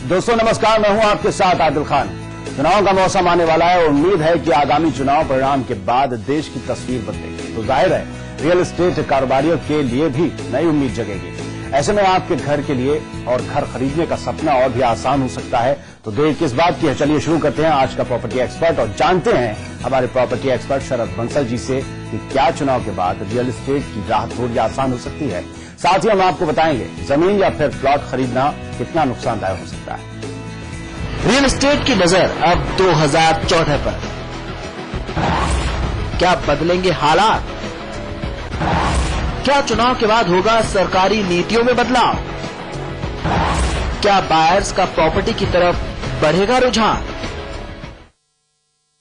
दोस्तों नमस्कार, मैं हूं आपके साथ आदिल खान। चुनाव का मौसम आने वाला है और उम्मीद है कि आगामी चुनाव परिणाम के बाद देश की तस्वीर बदलेगी। तो जाहिर है रियल एस्टेट कारोबारियों के लिए भी नई उम्मीद जगेगी। ऐसे में आपके घर के लिए और घर खरीदने का सपना और भी आसान हो सकता है। तो देर किस बात की है, चलिए शुरू करते हैं आज का प्रॉपर्टी एक्सपर्ट और जानते हैं हमारे प्रॉपर्टी एक्सपर्ट शरद बंसल जी से कि क्या चुनाव के बाद रियल एस्टेट की राह थोड़ी आसान हो सकती है। साथ ही हम आपको बताएंगे जमीन या फिर प्लॉट खरीदना कितना नुकसानदायक हो सकता है। रियल एस्टेट की नजर अब 2014 पर। क्या बदलेंगे हालात? क्या चुनाव के बाद होगा सरकारी नीतियों में बदलाव? क्या बायर्स का प्रॉपर्टी की तरफ बढ़ेगा रुझान?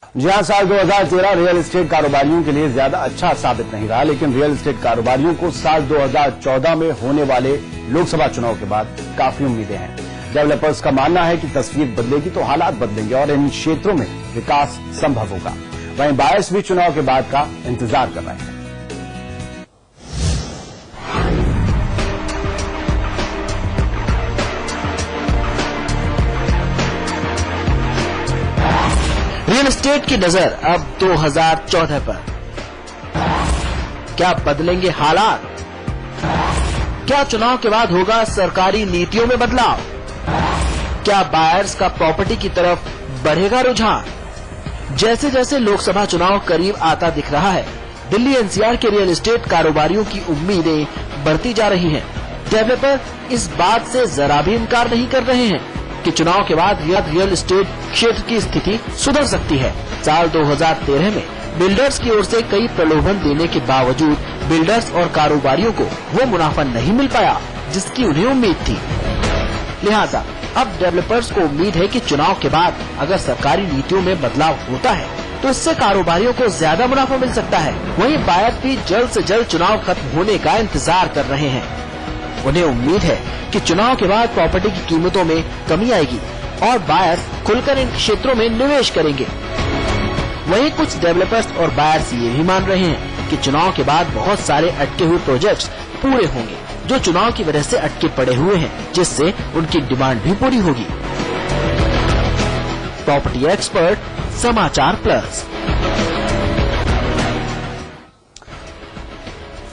जी हां, साल 2013 रियल एस्टेट कारोबारियों के लिए ज्यादा अच्छा साबित नहीं रहा, लेकिन रियल एस्टेट कारोबारियों को साल 2014 में होने वाले लोकसभा चुनाव के बाद काफी उम्मीदें हैं। डेवलपर्स का मानना है कि तस्वीर बदलेगी तो हालात बदलेंगे और इन क्षेत्रों में विकास संभव होगा। वहीं बायर्स भी चुनाव के बाद का इंतजार कर रहे हैं। रियल एस्टेट की नजर अब 2014 पर। क्या बदलेंगे हालात? क्या चुनाव के बाद होगा सरकारी नीतियों में बदलाव? क्या बायर्स का प्रॉपर्टी की तरफ बढ़ेगा रुझान? जैसे जैसे लोकसभा चुनाव करीब आता दिख रहा है, दिल्ली एनसीआर के रियल एस्टेट कारोबारियों की उम्मीदें बढ़ती जा रही हैं। डेवलपर इस बात से जरा भी इनकार नहीं कर रहे हैं कि चुनाव के बाद रियल एस्टेट क्षेत्र की स्थिति सुधर सकती है। साल 2013 में बिल्डर्स की ओर से कई प्रलोभन देने के बावजूद बिल्डर्स और कारोबारियों को वो मुनाफा नहीं मिल पाया जिसकी उन्हें उम्मीद थी। लिहाजा अब डेवलपर्स को उम्मीद है कि चुनाव के बाद अगर सरकारी नीतियों में बदलाव होता है तो इससे कारोबारियों को ज्यादा मुनाफा मिल सकता है। वहीं बायर भी जल्द से जल्द चुनाव खत्म होने का इंतजार कर रहे हैं। उन्हें उम्मीद है कि चुनाव के बाद प्रॉपर्टी की कीमतों में कमी आएगी और बायर्स खुलकर इन क्षेत्रों में निवेश करेंगे। वहीं कुछ डेवलपर्स और बायर्स ये भी मान रहे हैं कि चुनाव के बाद बहुत सारे अटके हुए प्रोजेक्ट्स पूरे होंगे जो चुनाव की वजह से अटके पड़े हुए हैं, जिससे उनकी डिमांड भी पूरी होगी। प्रॉपर्टी एक्सपर्ट, समाचार प्लस।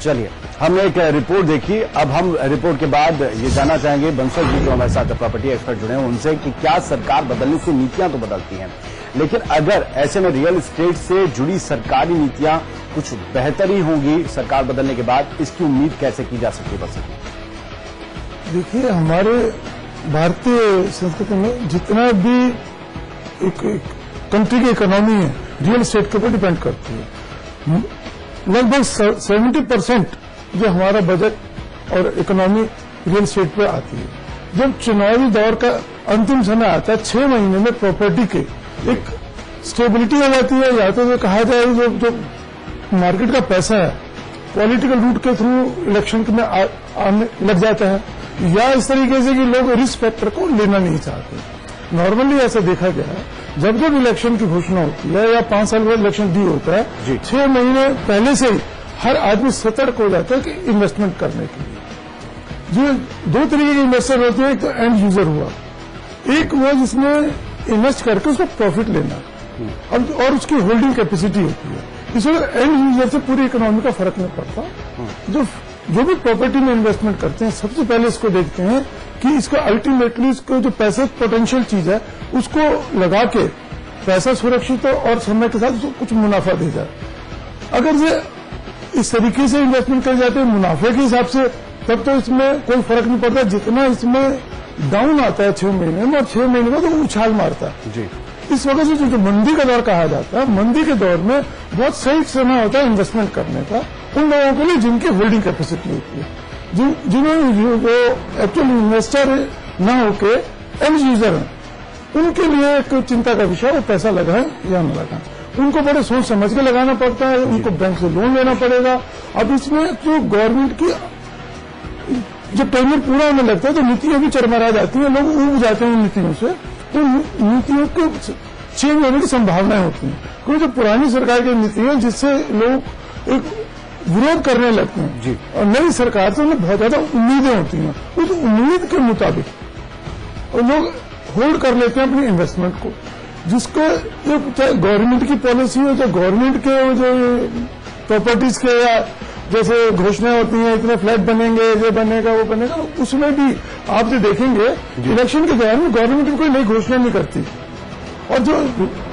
चलिए, हमने एक रिपोर्ट देखी। अब हम रिपोर्ट के बाद ये जानना चाहेंगे बंसल जी जो हमारे साथ प्रॉपर्टी एक्सपर्ट जुड़े हैं उनसे कि क्या सरकार बदलने से नीतियां तो बदलती हैं, लेकिन अगर ऐसे में रियल एस्टेट से जुड़ी सरकारी नीतियां कुछ बेहतर ही होंगी सरकार बदलने के बाद, इसकी उम्मीद कैसे की जा सकती है? देखिए, हमारे भारतीय संस्कृति में जितना भी एक कंट्री की इकोनॉमी है रियल एस्टेट के ऊपर डिपेंड करती है। लगभग 70% जो हमारा बजट और इकोनॉमी रियल एस्टेट पे आती है। जब चुनावी दौर का अंतिम समय आता है, 6 महीने में प्रॉपर्टी के एक स्टेबिलिटी हो जाती है। या तो कहा जाए जो मार्केट का पैसा है पॉलिटिकल रूट के थ्रू इलेक्शन में आने लग जाता है, या इस तरीके से कि लोग रिस्क फैक्टर को लेना नहीं चाहते। नॉर्मली ऐसा देखा गया है, जब जब इलेक्शन की घोषणा होती है या 5 साल बाद इलेक्शन ड्यू होता है, 6 महीने पहले से ही हर आदमी सतर्क हो जाता है कि इन्वेस्टमेंट करने के लिए। जो 2 तरीके के इन्वेस्टर होते हैं, एक तो एंड यूजर हुआ, एक वो जिसमें इन्वेस्ट करके उसको प्रॉफिट लेना और उसकी होल्डिंग कैपेसिटी होती है। इस वजह एंड यूजर से पूरी इकोनॉमी का फर्क नहीं पड़ता। जो भी प्रॉपर्टी में इन्वेस्टमेंट करते हैं सबसे पहले इसको देखते हैं कि इसका अल्टीमेटली इसको जो पैसे पोटेंशियल चीज है उसको लगा के पैसा सुरक्षित हो और समय के साथ उसको कुछ मुनाफा दे जाए। अगर ये इस तरीके से इन्वेस्टमेंट कर जाते हैं मुनाफे के हिसाब से, तब तो इसमें कोई फर्क नहीं पड़ता। जितना इसमें डाउन आता है 6 महीने में और 6 महीने में तो उछाल मारता है जी। इस वजह से जो मंदी का दौर कहा जाता है, मंदी के दौर में बहुत सही समय होता है इन्वेस्टमेंट करने का उन लोगों के लिए जिनकी होल्डिंग कैपेसिटी होती है, जिन्होंने एक्चुअल इन्वेस्टर न होके एंड यूजर हैं, उनके लिए एक चिंता का विषय वो पैसा लगाएं या न लगाएं। उनको बड़े सोच समझ के लगाना पड़ता है, उनको बैंक से लोन लेना पड़ेगा। अब इसमें जो गवर्नमेंट की जब पेमेंट पूरा होने लगता है तो नीतियां भी चरमरा जाती हैं, लोग ऊब जाते हैं नीतियों से, तो नीतियों को चेंज होने की संभावनाएं होती हैं। क्योंकि जो पुरानी सरकार की नीतियां जिससे लोग एक विरोध करने लगते हैं जी, और नई सरकार से उन्हें बहुत ज्यादा उम्मीदें होती हैं, उस उम्मीद के मुताबिक लोग होल्ड कर लेते हैं अपनी इन्वेस्टमेंट को, जिसको ये चाहे गवर्नमेंट की पॉलिसी हो, चाहे गवर्नमेंट के जो प्रॉपर्टीज के या जैसे घोषणाएं होती हैं इतने फ्लैट बनेंगे, ये बनेगा वो बनेगा, उसमें भी आप जो देखेंगे इलेक्शन के दौरान गवर्नमेंट कोई नई घोषणा नहीं करती, और जो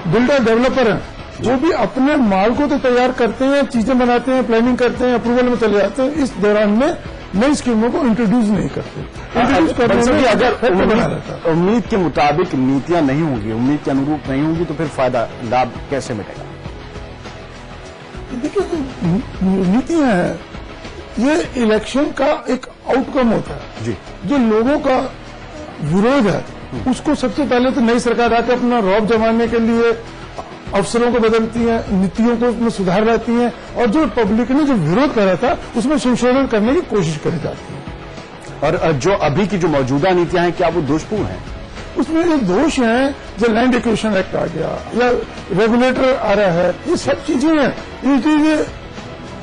बिल्डर डेवलपर हैं वो भी अपने माल को तो तैयार करते हैं, चीजें बनाते हैं, प्लानिंग करते हैं, अप्रूवल में चले जाते हैं, इस दौरान में नई स्कीमों को इंट्रोड्यूस नहीं करते। इंट्रोड्यूस करने में अगर उम्मीद के मुताबिक नीतियां नहीं होंगी, उम्मीद के अनुरूप नहीं होंगी, तो फिर फायदा लाभ कैसे मिलेगा? देखिए, नीतियां हैं, ये इलेक्शन का एक आउटकम होता है जी। जो लोगों का विरोध है उसको सबसे पहले तो नई सरकार आकर अपना रौब जमाने के लिए अफसरों को बदलती है, नीतियों को उसमें सुधार लाती है, और जो पब्लिक ने जो विरोध करा था उसमें संशोधन करने की कोशिश करी जाती है। और जो अभी की जो मौजूदा नीतियां हैं, क्या वो दोषपूर्ण हैं? उसमें जो दोष हैं, जो लैंड एक्विजिशन एक्ट आ गया या रेगुलेटर आ रहा है, ये सब चीजें हैं, ये चीजें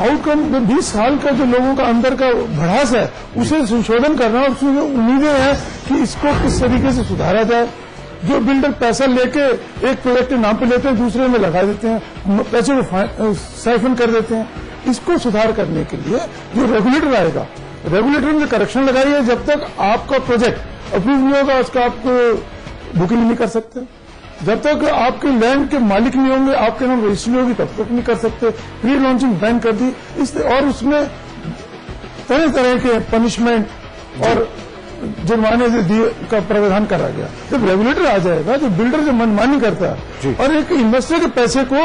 आउटकम 20 साल का जो लोगों का अंदर का भड़ास है उसे संशोधन करना, और उसमें जो उम्मीदें हैं कि इसको किस तरीके से सुधारा जाए। जो बिल्डर पैसा लेके एक प्रोजेक्ट के नाम पे लेते हैं, दूसरे में लगा देते हैं, पैसे को साइफन कर देते हैं, इसको सुधार करने के लिए जो रेगुलेटर आएगा, रेगुलेटर ने करेक्शन लगाई है, जब तक आपका प्रोजेक्ट अप्रूव नहीं होगा उसका आप बुकिंग नहीं कर सकते, जब तक आपके लैंड के मालिक नहीं होंगे, आपके नाम रजिस्ट्री होगी, तब तक नहीं कर सकते। प्री लॉन्चिंग बैन कर दी, और उसमें तरह तरह के पनिशमेंट और जुर्माने का प्रावधान करा गया। जब रेगुलेटर आ जाएगा, जो बिल्डर जो मनमानी करता है और एक इन्वेस्टर के पैसे को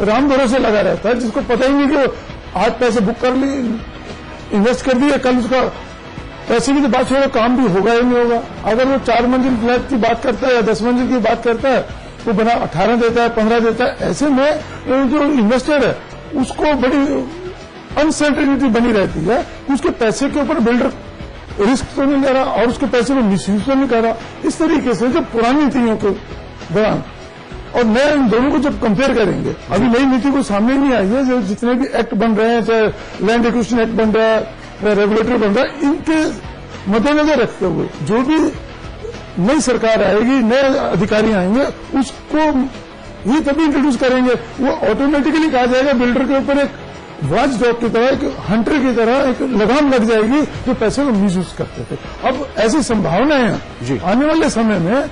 राम भरोसे लगा रहता है, जिसको पता ही नहीं कि आज पैसे बुक कर ली, इन्वेस्ट कर दिए, कल उसका पैसे की तो बात छोड़ो, काम भी होगा या नहीं होगा। अगर वो 4 मंजिल फ्लैट की बात करता है या 10 मंजिल की बात करता है, वो बना 18 देता है, 15 देता है, ऐसे में जो इन्वेस्टर है उसको बड़ी अनसर्टेनिटी बनी रहती है, उसके पैसे के ऊपर बिल्डर रिस्क तो नहीं ले रहा और उसके पैसे को मिसयूज तो नहीं कर रहा। इस तरीके से जो पुरानी नीतियों के दौरान और नए, इन दोनों को जब कंपेयर करेंगे, अभी नई नीति को सामने नहीं आई है, जो जितने भी एक्ट बन रहे हैं, चाहे लैंड एक्विजिशन एक्ट बन रहा है, रेगुलेटर बन रहा है, इनके मद्देनजर रखते हुए जो भी नई सरकार आएगी, नए अधिकारी आएंगे, उसको ये तभी इंट्रोड्यूस करेंगे, वो ऑटोमेटिकली कहा जाएगा बिल्डर के ऊपर एक वॉच डॉग की तरह, एक हंटर की तरह एक लगाम लग जाएगी जो पैसे को मिसयूज करते थे। अब ऐसी संभावनाएं हैं आने वाले समय में,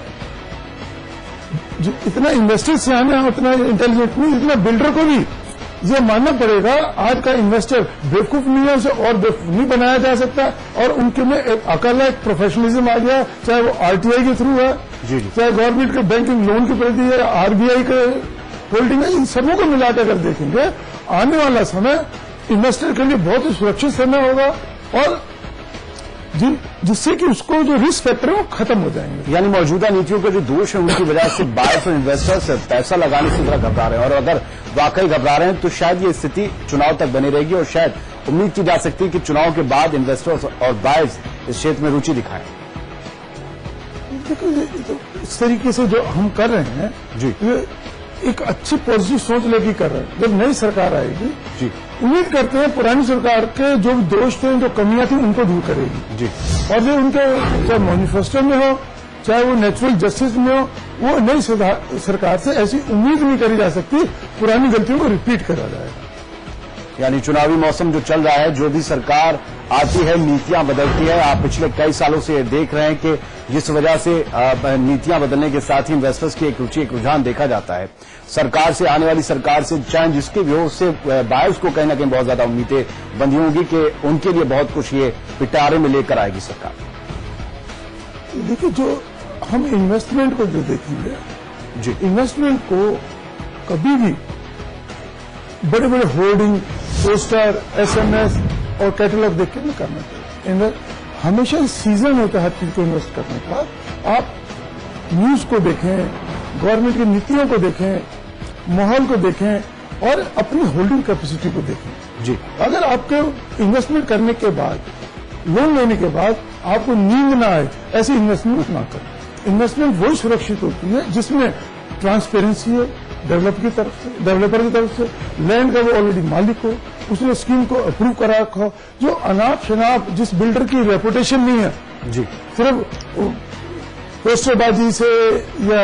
जो इतना इन्वेस्टर्स से आने उतना इंटेलिजेंट नहीं, इतना बिल्डर को भी ये मानना पड़ेगा आज का इन्वेस्टर बेवकूफ नहीं है, उसे और बेवकूफ नहीं बनाया जा सकता, और उनके में एक अकल है, एक प्रोफेशनलिज्म आ गया, चाहे वो आरटीआई के थ्रू है, चाहे गवर्नमेंट के बैंकिंग लोन के प्रति है, आरबीआई के होल्डिंग है, इन सबों को मिलाकर अगर देखेंगे आने वाला समय इन्वेस्टर के लिए बहुत ही सुरक्षित समय होगा, और जिससे कि उसको जो रिस्क फैक्टर है वो खत्म हो जाएंगे। यानी मौजूदा नीतियों के जो दोष है उनकी वजह से बायर्स और इन्वेस्टर्स पैसा लगाने से जरा घबरा रहे हैं, और अगर वाकई घबरा रहे हैं तो शायद ये स्थिति चुनाव तक बनी रहेगी, और शायद उम्मीद की जा सकती है कि चुनाव के बाद इन्वेस्टर्स और बायर्स इस क्षेत्र में रुचि दिखाएं। देखो, इस तरीके से जो हम कर रहे हैं जी, एक अच्छी पॉजिटिव सोच लेके कर रहे हैं। जब नई सरकार आएगी जी, उम्मीद करते हैं पुरानी सरकार के जो भी दोष थे, जो कमियां थी, उनको दूर करेगी जी, और जो उनके चाहे मैनिफेस्टो में हो, चाहे वो नेचुरल जस्टिस में हो, वो नई सरकार से ऐसी उम्मीद नहीं करी जा सकती पुरानी गलतियों को रिपीट करा जाएगा। यानी चुनावी मौसम जो चल रहा है, जो भी सरकार आती है नीतियां बदलती है। आप पिछले कई सालों से देख रहे हैं कि जिस वजह से नीतियां बदलने के साथ ही इन्वेस्टर्स की एक रुचि, एक रुझान देखा जाता है। सरकार से, आने वाली सरकार से, चाहे जिसकी भी हो, उससे बायर्स को कहीं ना कहीं बहुत ज्यादा उम्मीदें बंधी होंगी कि उनके लिए बहुत कुछ ये पिटारे में लेकर आएगी सरकार। देखिए, जो हम इन्वेस्टमेंट को जो देखेंगे जी, इन्वेस्टमेंट को कभी भी बड़े बड़े होर्डिंग, पोस्टर, एसएमएस और कैटलॉग देख के नहीं करना चाहिए। हमेशा सीजन होता है हर चीज को इन्वेस्ट करने का। आप न्यूज को देखें, गवर्नमेंट की नीतियों को देखें, माहौल को देखें और अपनी होल्डिंग कैपेसिटी को देखें। जी, अगर आपके इन्वेस्टमेंट करने के बाद, लोन लेने के बाद आपको नींद ना आए, ऐसी इन्वेस्टमेंट ना करें। इन्वेस्टमेंट वही सुरक्षित होती है जिसमें ट्रांसपेरेंसी है, डेवलपर की तरफ से, लैंड का वो ऑलरेडी मालिक हो, उसने स्कीम को अप्रूव करा रखा हो, जो अनाप शनाप जिस बिल्डर की रेपुटेशन नहीं है, जी, सिर्फ पोस्टरबाजी से या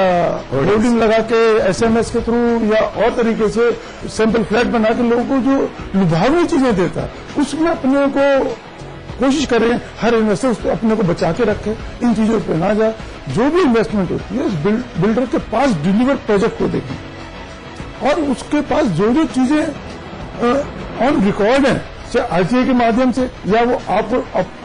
होर्डिंग लगा के एसएमएस के थ्रू या और तरीके से सैंपल फ्लैट बना के लोगों को जो लुभावनी चीजें देता है उसमें अपने को कोशिश करें हर इन्वेस्टर उसको अपने को बचा के रखे, इन चीजों पे ना जाए। जो भी इन्वेस्टमेंट होती है उस बिल्डर के पास डिलीवर प्रोजेक्ट को देखें और उसके पास जो जो चीजें ऑन रिकॉर्ड है, चाहे आरटीआई के माध्यम से या वो आप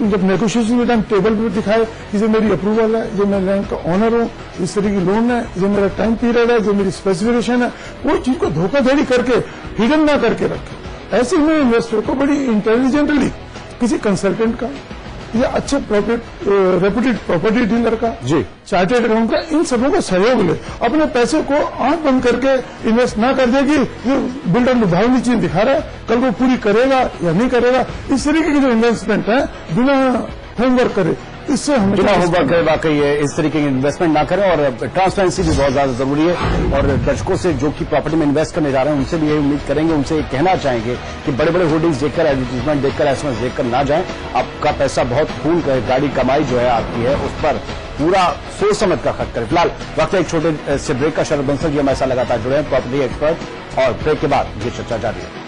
जब नेगोशिएशन के टाइम टेबल पर दिखाए कि ये मेरी अप्रूवल है, ये मैं लैंड का ऑनर हूं, इस तरह की लोन है, ये मेरा टाइम पीरियड है, ये मेरी स्पेसिफिकेशन है, वो चीज को धोखाधड़ी करके हिडन ना करके रखे। ऐसे में इन्वेस्टर को बड़ी इंटेलिजेंटली किसी कंसल्टेंट का या अच्छे रेपुटेड प्रॉपर्टी डीलर का, जी, चार्टर्ड अकाउंट का, इन सबों का सहयोग ले। अपने पैसे को आंख बंद करके इन्वेस्ट ना कर देगी, ये बिल्डर लुभावनी चीज दिखा रहा है, कल वो पूरी करेगा या नहीं करेगा। इस तरीके की जो इन्वेस्टमेंट है बिना होमवर्क करे, इससे हमें होमवर्क है वाकई है, इस तरीके की इन्वेस्टमेंट ना करें। और ट्रांसपेरेंसी भी बहुत ज्यादा जरूरी है। और दर्शकों से जो कि प्रॉपर्टी में इन्वेस्ट करने जा रहे हैं उनसे भी यही उम्मीद करेंगे, उनसे ये कहना चाहेंगे कि बड़े बड़े होर्डिंग्स देखकर, एडवर्टीजमेंट देखकर, एसएमएस देखकर ना जाएं। आपका पैसा बहुत खून का गाड़ी कमाई जो है आपकी है, उस पर पूरा सोच समझ कर खर्च करें। फिलहाल वक्त एक छोटे से ब्रेक का। शरद बंसल जी हम ऐसा लगातार जुड़े हैं, प्रॉपर्टी एक्सपर्ट, और ब्रेक के बाद ये चर्चा जारी है।